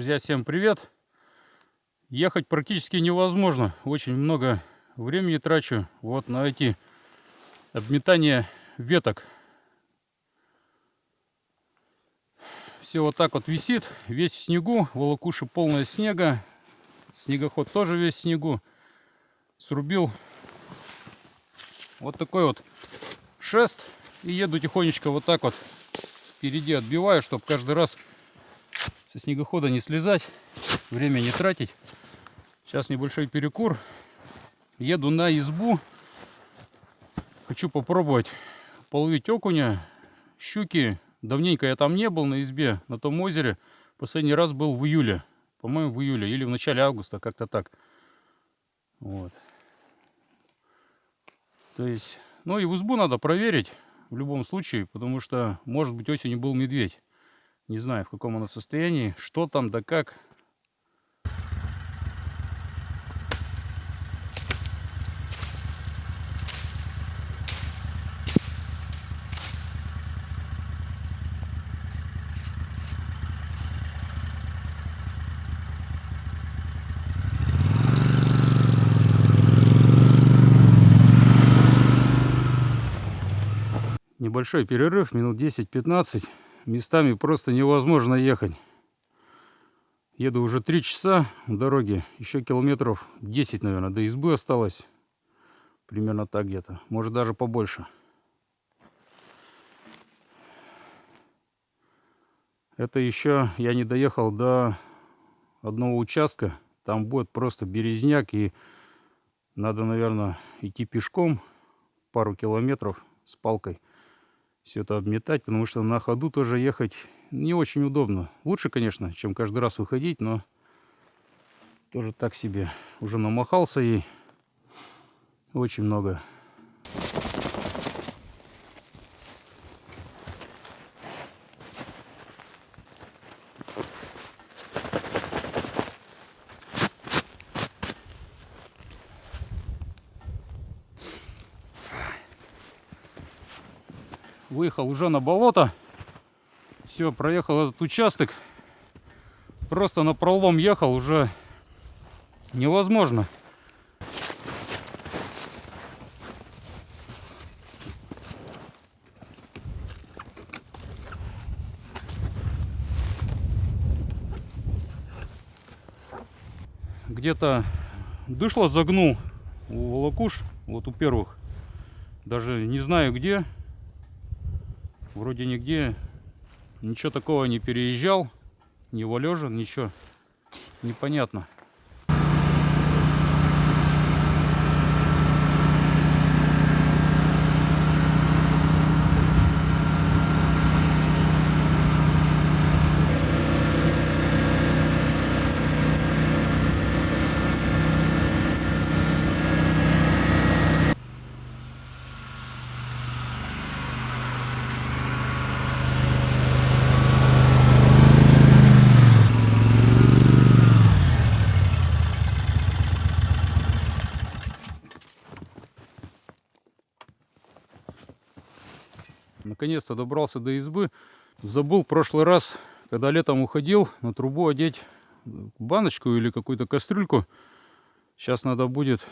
Друзья, всем привет! Ехать практически невозможно. Очень много времени трачу вот на эти обметания веток. Все вот так вот висит, весь в снегу, волокуши полная снега. Снегоход тоже весь в снегу. Срубил вот такой вот шест и еду тихонечко вот так вот впереди отбиваю, чтобы каждый раз со снегохода не слезать, время не тратить. Сейчас небольшой перекур. Еду на избу. Хочу попробовать половить окуня, щуки. Давненько я там не был на избе, на том озере. Последний раз был в июле. По-моему, в июле или в начале августа, как-то так. Вот. То есть, ну и в избу надо проверить в любом случае, потому что, может быть, осенью был медведь. Не знаю, в каком она состоянии, что там, да как. Небольшой перерыв, минут 10-15. Местами просто невозможно ехать. Еду уже 3 часа в дороге. Еще километров 10, наверное, до избы осталось. Примерно так где-то. Может, даже побольше. Это еще я не доехал до одного участка. Там будет просто березняк. И надо, наверное, идти пешком пару километров с палкой. Все это обметать, потому что на ходу тоже ехать не очень удобно. Лучше, конечно, чем каждый раз выходить, но тоже так себе. Уже намахался ей очень много. Выехал уже на болото. Все, проехал этот участок. Просто на пролом ехал, уже невозможно. Где-то дышло загнул у волокуш, вот у первых. Даже не знаю где. Вроде нигде ничего такого не переезжал, не валежен, ничего. Непонятно. Наконец-то добрался до избы. Забыл в прошлый раз, когда летом уходил, на трубу одеть баночку или какую-то кастрюльку. Сейчас надо будет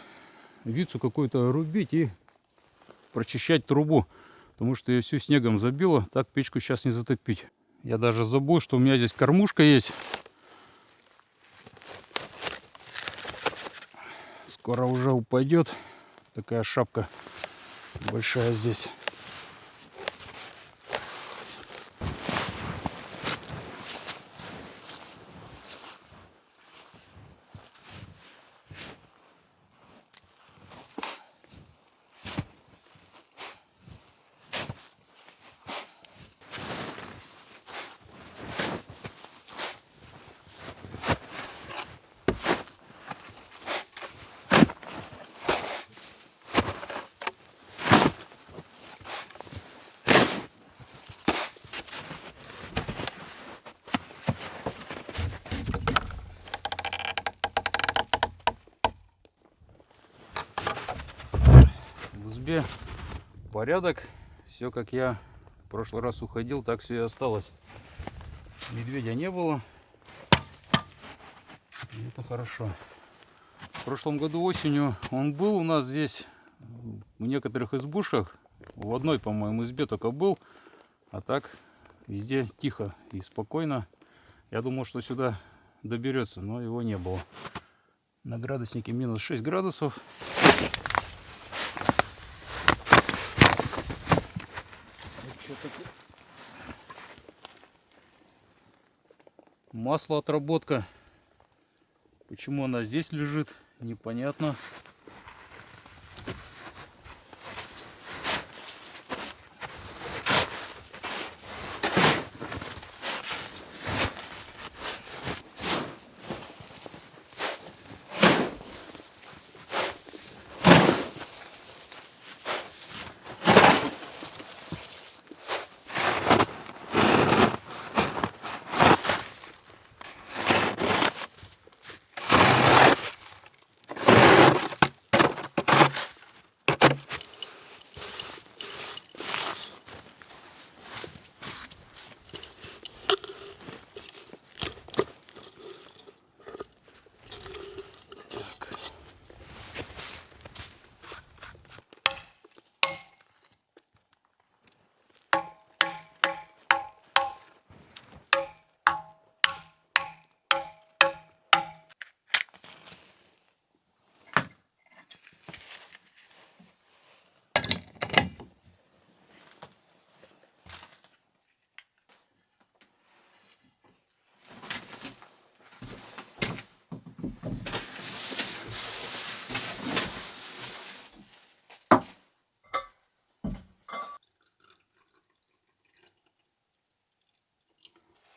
вицу какую-то рубить и прочищать трубу, потому что ее всю снегом забило. Так печку сейчас не затопить. Я даже забыл, что у меня здесь кормушка есть. Скоро уже упадет. Такая шапка большая здесь. В избе порядок. Все как я в прошлый раз уходил, так все и осталось. Медведя не было. И это хорошо. В прошлом году осенью он был у нас здесь, в некоторых избушках. В одной, по-моему, избе только был. А так везде тихо и спокойно. Я думал, что сюда доберется, но его не было. На градуснике минус 6 градусов. Масло отработка. Почему она здесь лежит, непонятно.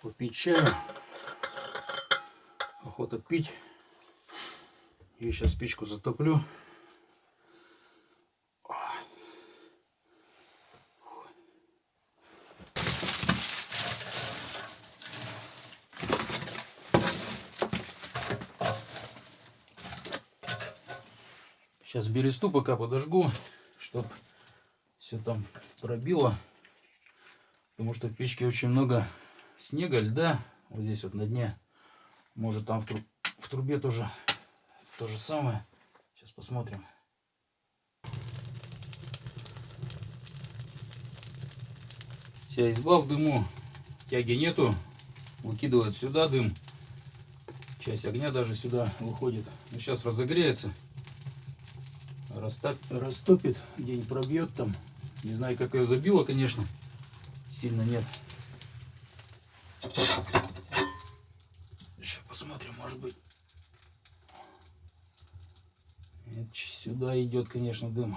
Попить чаю. Охота пить. Я сейчас печку затоплю. Сейчас бересту пока подожгу, чтобы все там пробило. Потому что в печке очень много снега, льда. Вот здесь вот на дне. Может там в трубе тоже то же самое. Сейчас посмотрим. Вся изба в дыму. Тяги нету. Выкидывают сюда дым. Часть огня даже сюда выходит. Но сейчас разогреется. Растопит. Где-нибудь пробьет там. Не знаю, как ее забило, конечно. Сильно нет. Еще посмотрим, может быть. Это сюда идет, конечно, дым.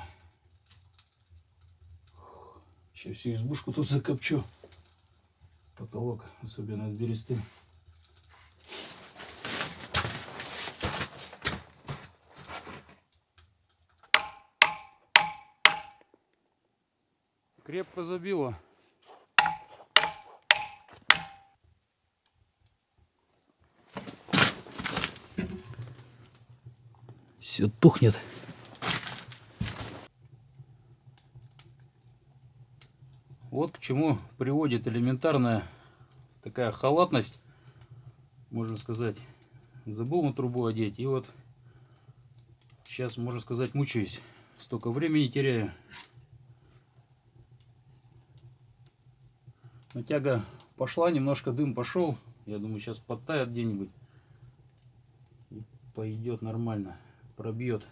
Сейчас всю избушку тут закопчу. Потолок, особенно от бересты. Крепко забило. Все тухнет. Вот к чему приводит элементарная такая халатность, можно сказать. Забыл на трубу одеть, и вот сейчас, можно сказать, мучаюсь. Столько времени теряю. Но тяга пошла, немножко дым пошел. Я думаю, сейчас подтает где-нибудь и пойдет нормально, пробьет.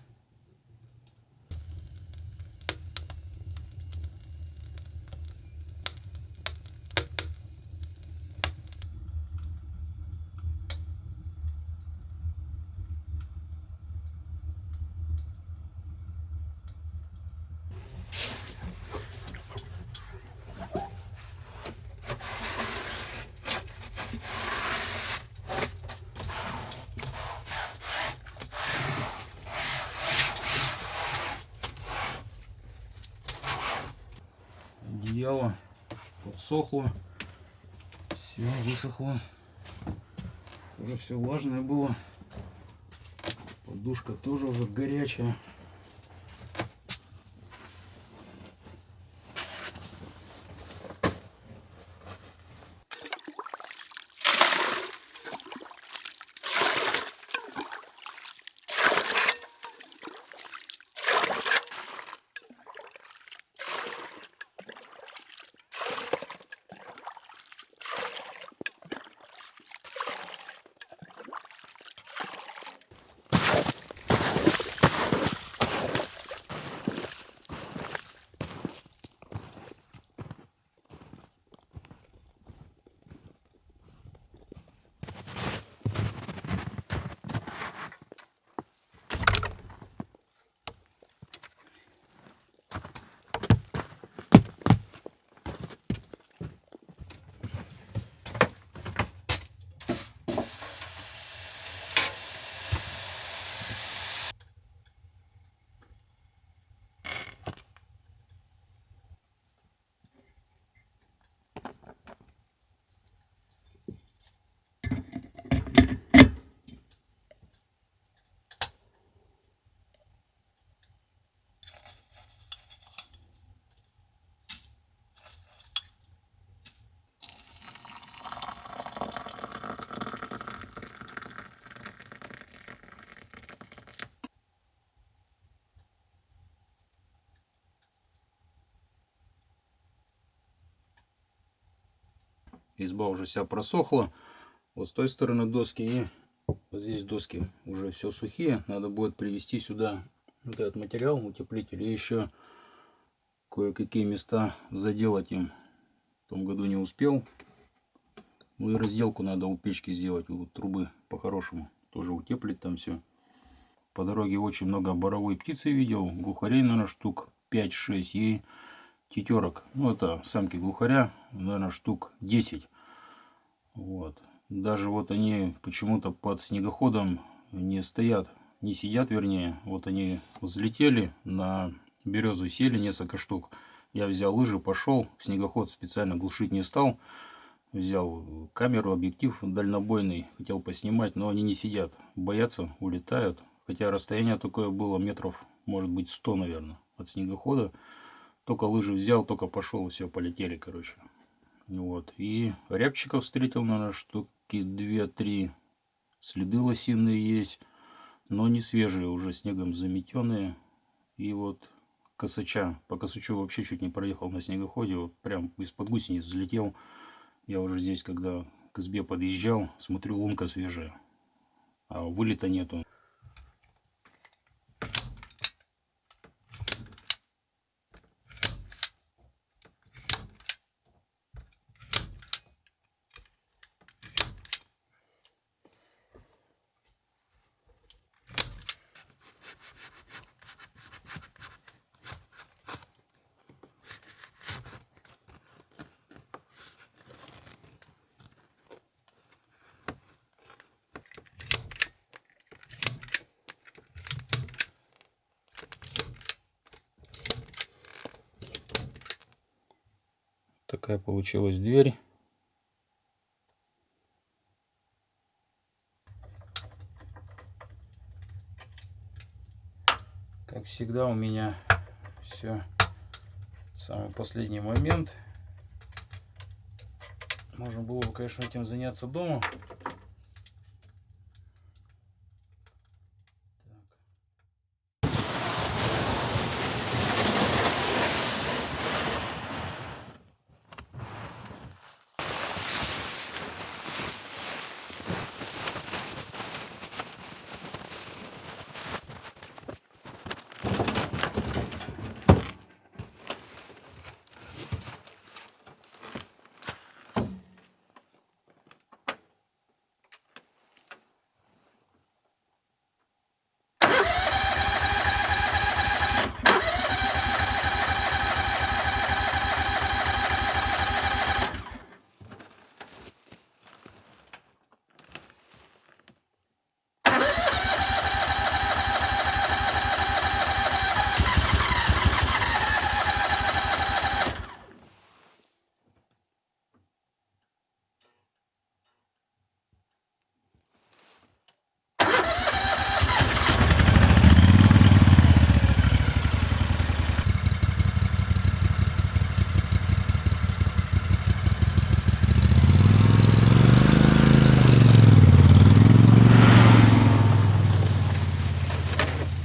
Одеяло подсохло, все высохло, уже все влажное было, подушка тоже уже горячая. Изба уже вся просохла. Вот с той стороны доски и вот здесь доски уже все сухие. Надо будет привести сюда вот этот материал, утеплитель, и еще кое-какие места заделать им. В том году не успел. Ну и разделку надо у печки сделать, у трубы по-хорошему. Тоже утеплить там все. По дороге очень много боровой птицы видел. Глухарей, наверное, штук 5-6 и тетерок. Ну, это самки глухаря, наверное, штук 10. Вот. Даже вот они почему-то под снегоходом не стоят, не сидят, вернее. Вот они взлетели, на березу сели несколько штук. Я взял лыжи, пошел. Снегоход специально глушить не стал. Взял камеру, объектив дальнобойный. Хотел поснимать, но они не сидят. Боятся, улетают. Хотя расстояние такое было метров, может быть, 100, наверное, от снегохода. Только лыжи взял, только пошел, все, полетели, короче. Вот. И рябчиков встретил, наверное, штуки 2-3. Следы лосиные есть, но не свежие, уже снегом заметенные. И вот косача. По косачу вообще чуть не проехал на снегоходе. Вот прям из-под гусениц взлетел. Я уже здесь, когда к избе подъезжал, смотрю, лунка свежая. А вылета нету. Такая получилась дверь. Как всегда, у меня все в самый последний момент. Можно было бы, конечно, этим заняться дома.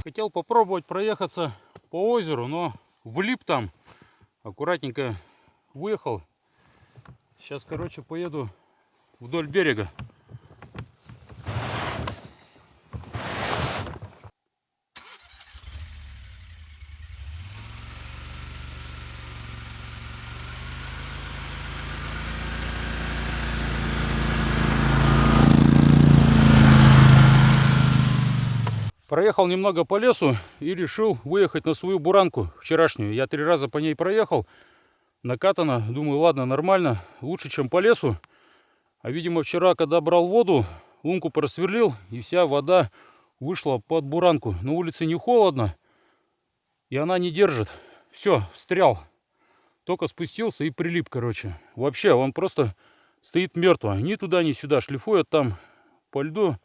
Хотел попробовать проехаться по озеру, но влип там. Аккуратненько выехал. Сейчас, короче, поеду вдоль берега. Проехал немного по лесу и решил выехать на свою буранку вчерашнюю. Я 3 раза по ней проехал. Накатано. Думаю, ладно, нормально. Лучше, чем по лесу. А видимо, вчера, когда брал воду, лунку просверлил, и вся вода вышла под буранку. На улице не холодно, и она не держит. Все, встрял. Только спустился и прилип, короче. Вообще, он просто стоит мертво. Ни туда, ни сюда. Шлифует там по льду.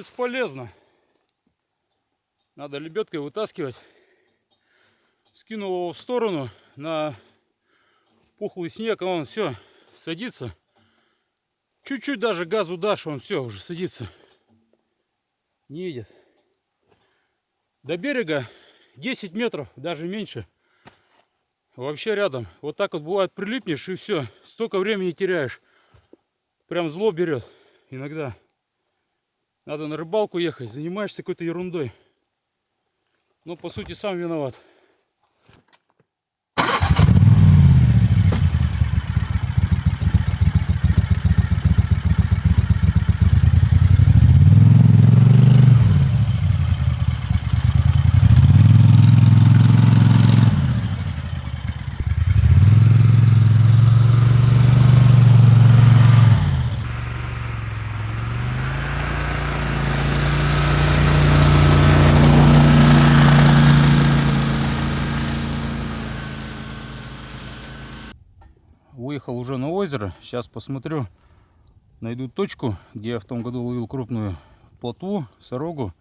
бесполезно. Надо лебедкой вытаскивать. Скинул его в сторону на пухлый снег, а он все садится. Чуть-чуть даже газу дашь, он все уже садится. Не едет. До берега 10 метров, даже меньше. Вообще рядом. Вот так вот бывает, прилипнешь и все. Столько времени теряешь. Прям зло берет иногда. Надо на рыбалку ехать, занимаешься какой-то ерундой. Но по сути сам виноват. Выехал уже на озеро. Сейчас посмотрю, найду точку, где я в том году ловил крупную плотву, сорогу.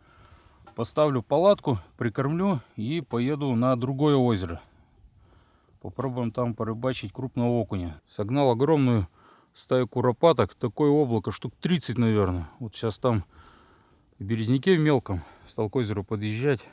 Поставлю палатку, прикормлю и поеду на другое озеро. Попробуем там порыбачить крупного окуня. Согнал огромную стаю куропаток. Такое облако, штук 30, наверное. Вот сейчас там в березняке в мелком стал к озеру подъезжать.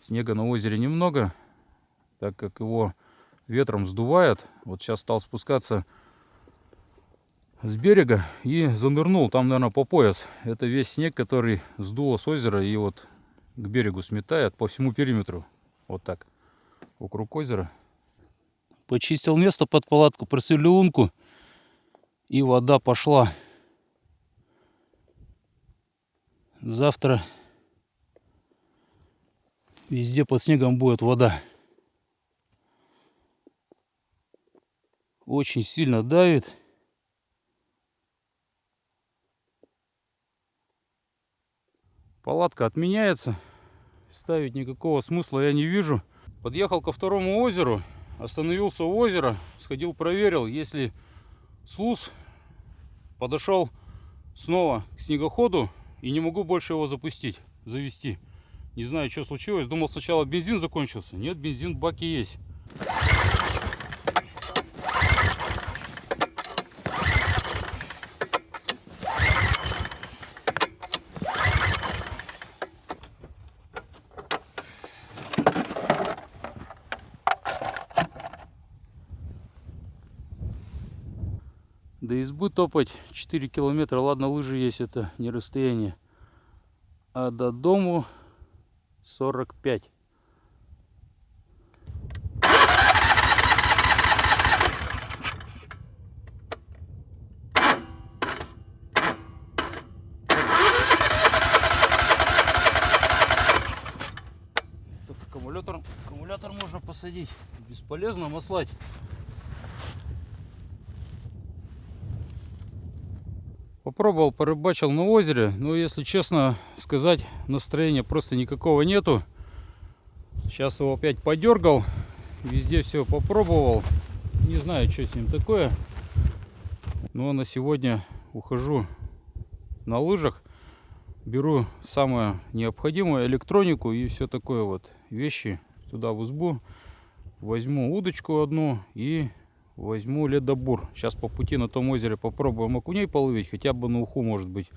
Снега на озере немного, так как его ветром сдувает. Вот сейчас стал спускаться с берега и занырнул. Там, наверное, по пояс. Это весь снег, который сдуло с озера и вот к берегу сметает по всему периметру. Вот так. Вокруг озера. Почистил место под палатку, просверлил лунку. И вода пошла. Завтра везде под снегом будет вода. Очень сильно давит. Палатка отменяется. Ставить никакого смысла я не вижу. Подъехал ко второму озеру. Остановился у озера. Сходил, проверил. Если слуз, подошел снова к снегоходу. И не могу больше его завести. Не знаю, что случилось. Думал, сначала бензин закончился. Нет, бензин в баке есть. До избы топать 4 километра. Ладно, лыжи есть, это не расстояние. А до дому 45. Аккумулятор можно посадить. Бесполезно маслать. Попробовал, порыбачил на озере, но, если честно сказать, настроения просто никакого нету. Сейчас его опять подергал, везде все попробовал. Не знаю, что с ним такое. Но на сегодня ухожу на лыжах. Беру самое необходимое, электронику и все такое вот вещи сюда в избу. Возьму удочку одну и возьму ледобур. Сейчас по пути на том озере попробуем окуней половить, хотя бы на уху, может быть.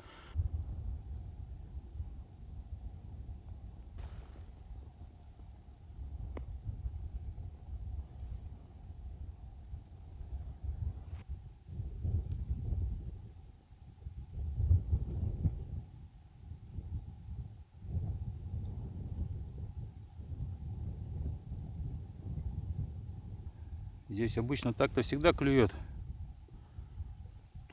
Здесь обычно так-то всегда клюет.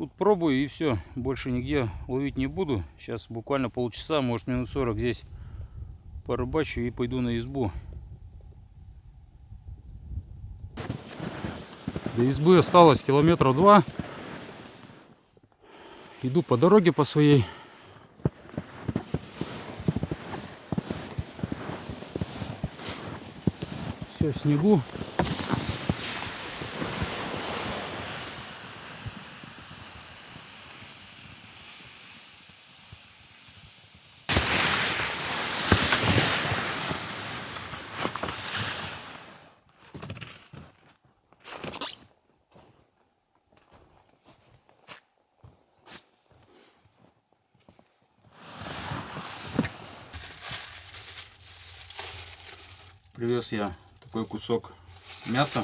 Тут пробую и все. Больше нигде ловить не буду. Сейчас буквально полчаса, может минут 40 здесь порыбачу и пойду на избу. До избы осталось километра 2. Иду по дороге по своей. Все в снегу. Привез я такой кусок мяса.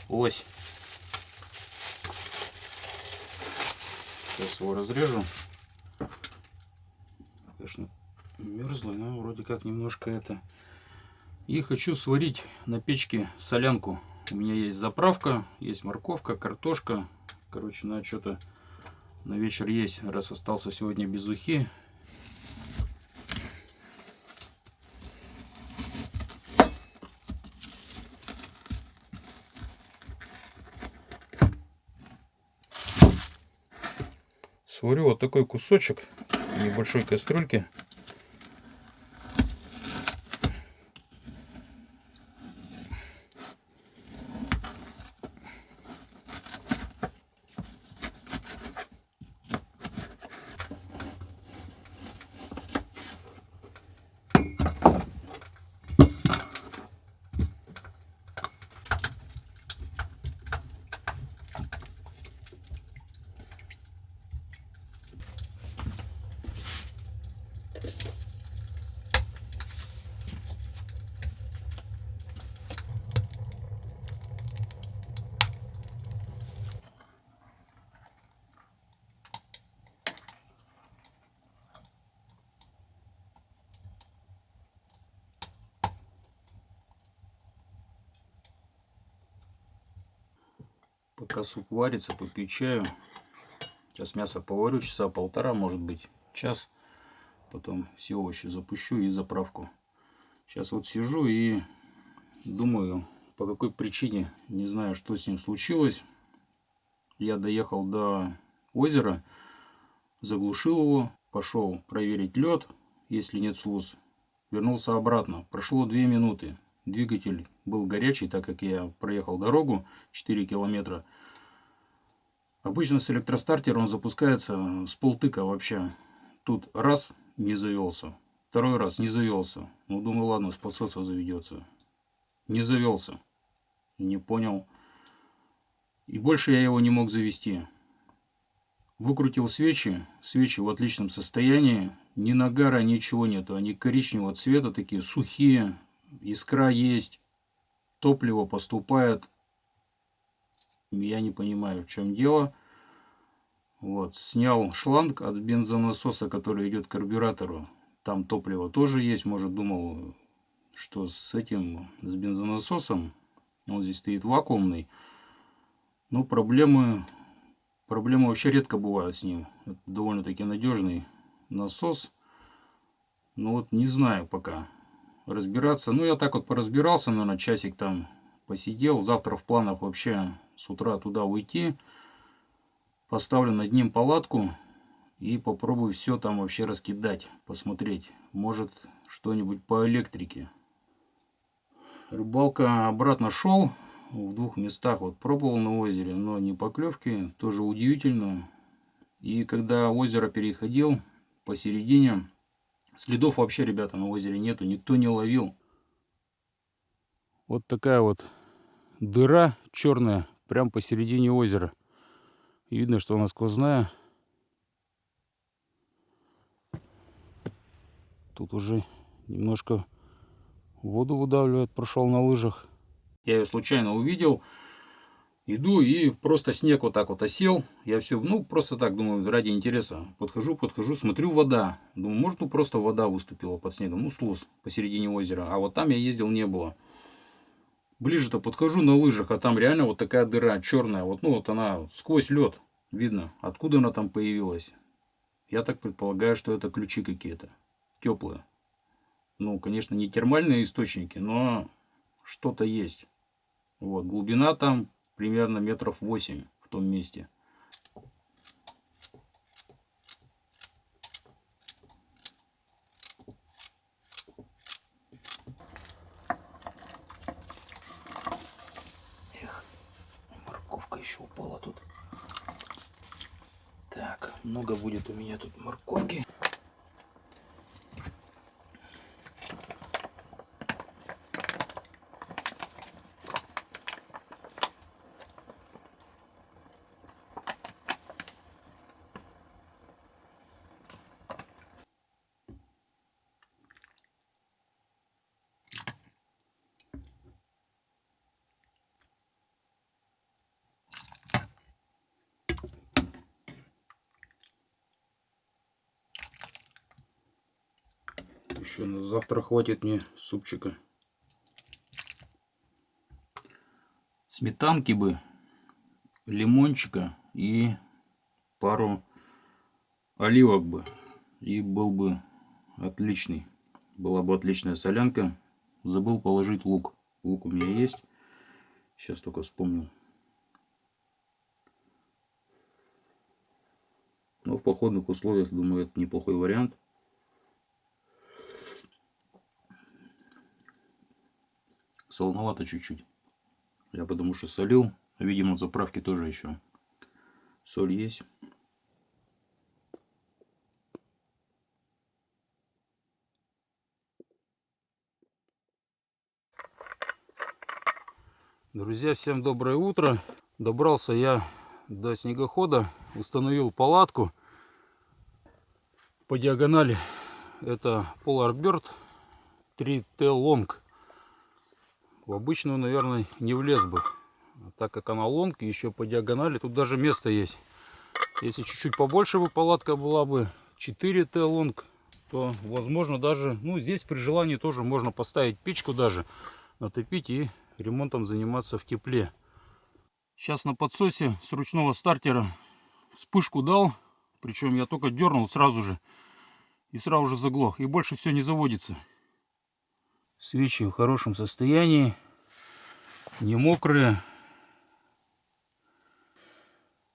Лось. Сейчас его разрежу. Конечно, мерзлый, но вроде как немножко это. И хочу сварить на печке солянку. У меня есть заправка, есть морковка, картошка. Короче, надо что-то на вечер есть, раз остался сегодня без ухи. Сварю вот такой кусочек в небольшой кастрюльке. Пока суп варится, попью чаю. Сейчас мясо поварю, часа полтора, может быть, час. Потом все овощи запущу и заправку. Сейчас вот сижу и думаю, по какой причине, не знаю, что с ним случилось. Я доехал до озера, заглушил его, пошел проверить лед, если нет слуз. Вернулся обратно. Прошло 2 минуты. Двигатель был горячий, так как я проехал дорогу 4 километра. Обычно с электростартера он запускается с полтыка вообще. Тут раз не завелся, второй раз не завелся. Ну, думаю, ладно, с подсоса заведется. Не завелся. Не понял. И больше я его не мог завести. Выкрутил свечи. Свечи в отличном состоянии. Ни нагара, ничего нету. Они коричневого цвета, такие сухие. Искра есть. Топливо поступает. Я не понимаю, в чем дело. Вот. Снял шланг от бензонасоса, который идет к карбюратору. Там топливо тоже есть. Может, думал, что с этим, с бензонасосом. Он здесь стоит вакуумный. Но проблемы вообще редко бывают с ним. Это довольно-таки надежный насос. Но вот не знаю пока разбираться. Ну, я так вот поразбирался, наверное, часик там посидел. Завтра в планах вообще с утра туда уйти. Поставлю над ним палатку и попробую все там вообще раскидать, посмотреть. Может, что-нибудь по электрике. Рыбалка обратно шел. В 2 местах вот пробовал на озере, но не поклевки. Тоже удивительно. И когда озеро переходил посередине, следов вообще, ребята, на озере нету. Никто не ловил. Вот такая вот дыра черная прям посередине озера. И видно, что она сквозная. Тут уже немножко воду выдавливает. Прошел на лыжах. Я ее случайно увидел. Иду и просто снег вот так вот осел. Я все, ну, просто так, думаю, ради интереса. Подхожу, смотрю, вода. Думаю, может, ну, просто вода выступила под снегом. Ну, слуз посередине озера. А вот там я ездил, не было. Ближе-то подхожу на лыжах, а там реально вот такая дыра черная. Вот, ну, вот она сквозь лед. Видно, откуда она там появилась. Я так предполагаю, что это ключи какие-то. Теплые. Ну, конечно, не термальные источники, но что-то есть. Вот, глубина там примерно метров 8 в том месте. Эх, морковка еще упала тут. Так, много будет у меня тут морковки. Еще на завтра хватит мне супчика. Сметанки бы, лимончика и пару оливок бы. И был бы отличный. Была бы отличная солянка. Забыл положить лук. Лук у меня есть. Сейчас только вспомнил. Но в походных условиях, думаю, это неплохой вариант. Солоновато чуть-чуть. Я потому что солил. Видимо, в заправке тоже еще соль есть. Друзья, всем доброе утро. Добрался я до снегохода. Установил палатку. По диагонали это Polar Bird 3T Long. В обычную, наверное, не влез бы. А так как она лонг, еще по диагонали, тут даже место есть. Если чуть-чуть побольше бы палатка была бы 4T Long, то возможно даже, ну здесь при желании тоже можно поставить печку даже, натопить и ремонтом заниматься в тепле. Сейчас на подсосе с ручного стартера вспышку дал, причем я только дернул сразу же и сразу же заглох, и больше все не заводится. Свечи в хорошем состоянии, не мокрые.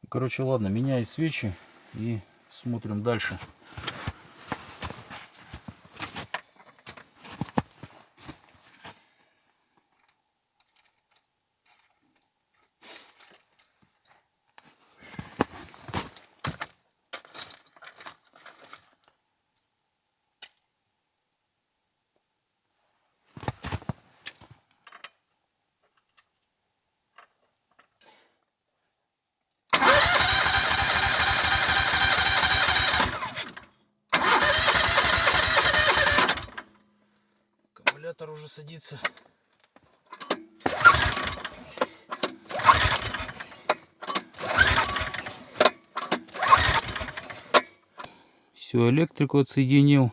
Короче, ладно, меняю свечи и смотрим дальше. Аккумулятор уже садится. Всю электрику отсоединил.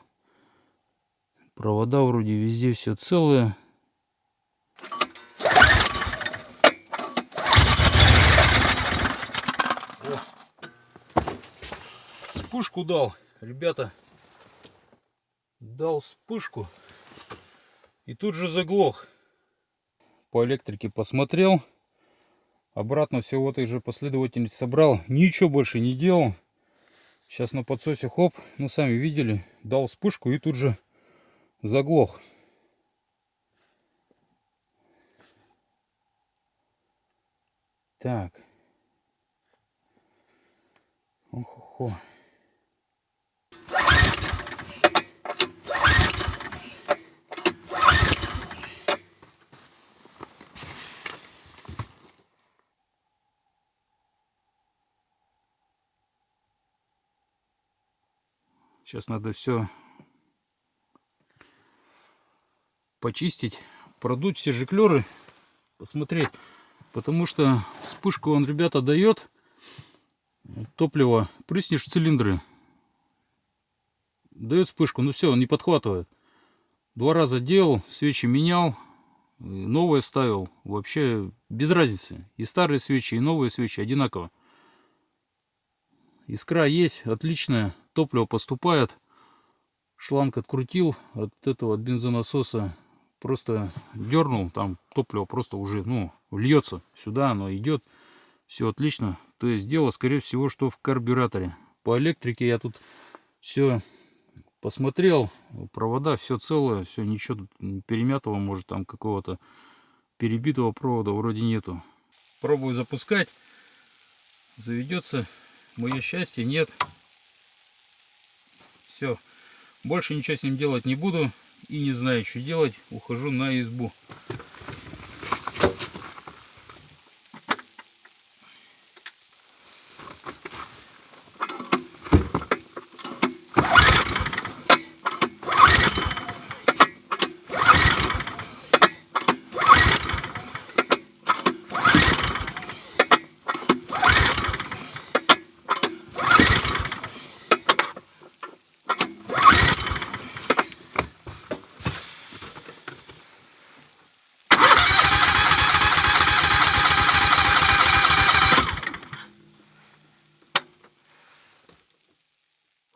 Провода вроде везде все целое. Вспышку дал, ребята. Дал вспышку. И тут же заглох. По электрике посмотрел. Обратно все в этой же последовательности собрал. Ничего больше не делал. Сейчас на подсосе хоп. Ну сами видели. Дал вспышку и тут же заглох. Так. Ох-хо-хо. Сейчас надо все почистить, продуть все жиклеры, посмотреть. Потому что вспышку он, ребята, дает. Топливо прыснешь в цилиндры. Дает вспышку, но все, он не подхватывает. 2 раза делал, свечи менял, новые ставил. Вообще без разницы. И старые свечи, и новые свечи одинаково. Искра есть, отличная. Топливо поступает. Шланг открутил от этого, от бензонасоса. Просто дернул, там топливо просто уже, ну, льется сюда, оно идет. Все отлично. То есть дело, скорее всего, что в карбюраторе. По электрике я тут все посмотрел. Провода все целое, все, ничего тут перемятого, может, там какого-то перебитого провода вроде нету. Пробую запускать. Заведется. Мое счастье, нет. Все. Больше ничего с ним делать не буду. И не знаю, что делать. Ухожу на избу.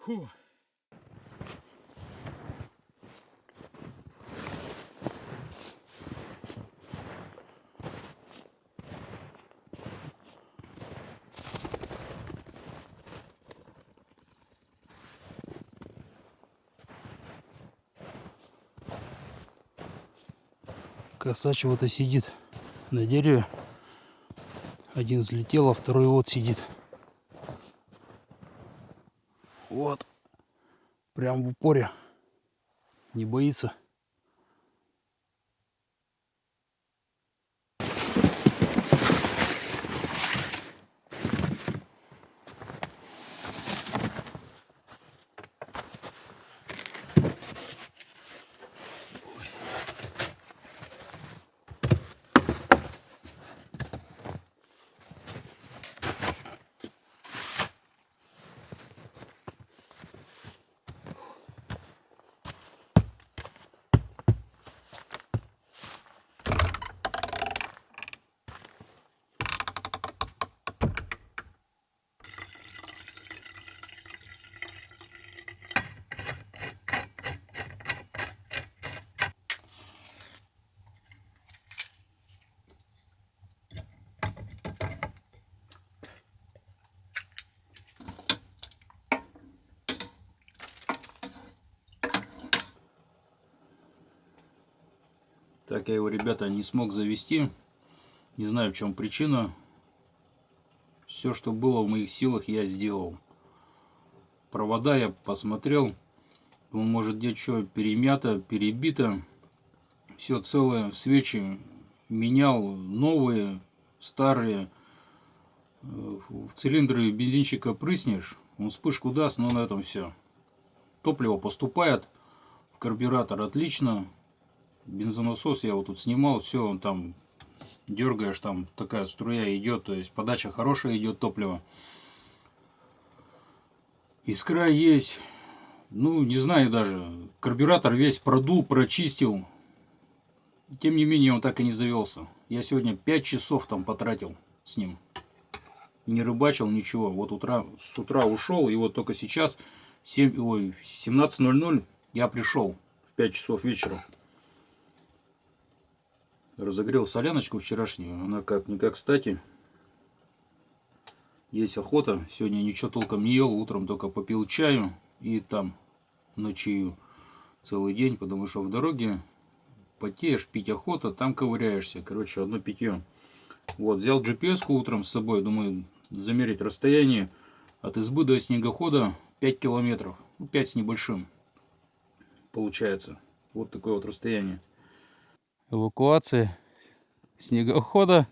Фу. Косач вот и сидит на дереве. Один взлетел, а второй вот сидит. Вот. Прям в упоре. Не боится. Так я его, ребята, не смог завести. Не знаю, в чем причина. Все, что было в моих силах, я сделал. Провода я посмотрел. Думаю, может, где что перемято, перебито. Все целое. Свечи менял. Новые, старые. В цилиндры бензинчика прыснешь, он вспышку даст, но на этом все. Топливо поступает. В карбюратор отлично. Бензонасос я вот тут снимал. Все, он там дергаешь, там такая струя идет, то есть подача хорошая идет топлива. Искра есть. Ну, не знаю даже. Карбюратор весь продул, прочистил. Тем не менее, он так и не завелся. Я сегодня 5 часов там потратил с ним. Не рыбачил, ничего. Вот с утра ушел, и вот только сейчас 17:00 я пришел в 5 часов вечера. Разогрел соляночку вчерашнюю. Она как-никак кстати. Есть охота. Сегодня ничего толком не ел. Утром только попил чаю. И там ночью целый день. Потому что в дороге потеешь, пить охота. Там ковыряешься. Короче, одно питье. Вот, взял GPS-ку утром с собой. Думаю, замерить расстояние от избы до снегохода 5 километров. 5 с небольшим. Получается. Вот такое вот расстояние. Эвакуация снегохода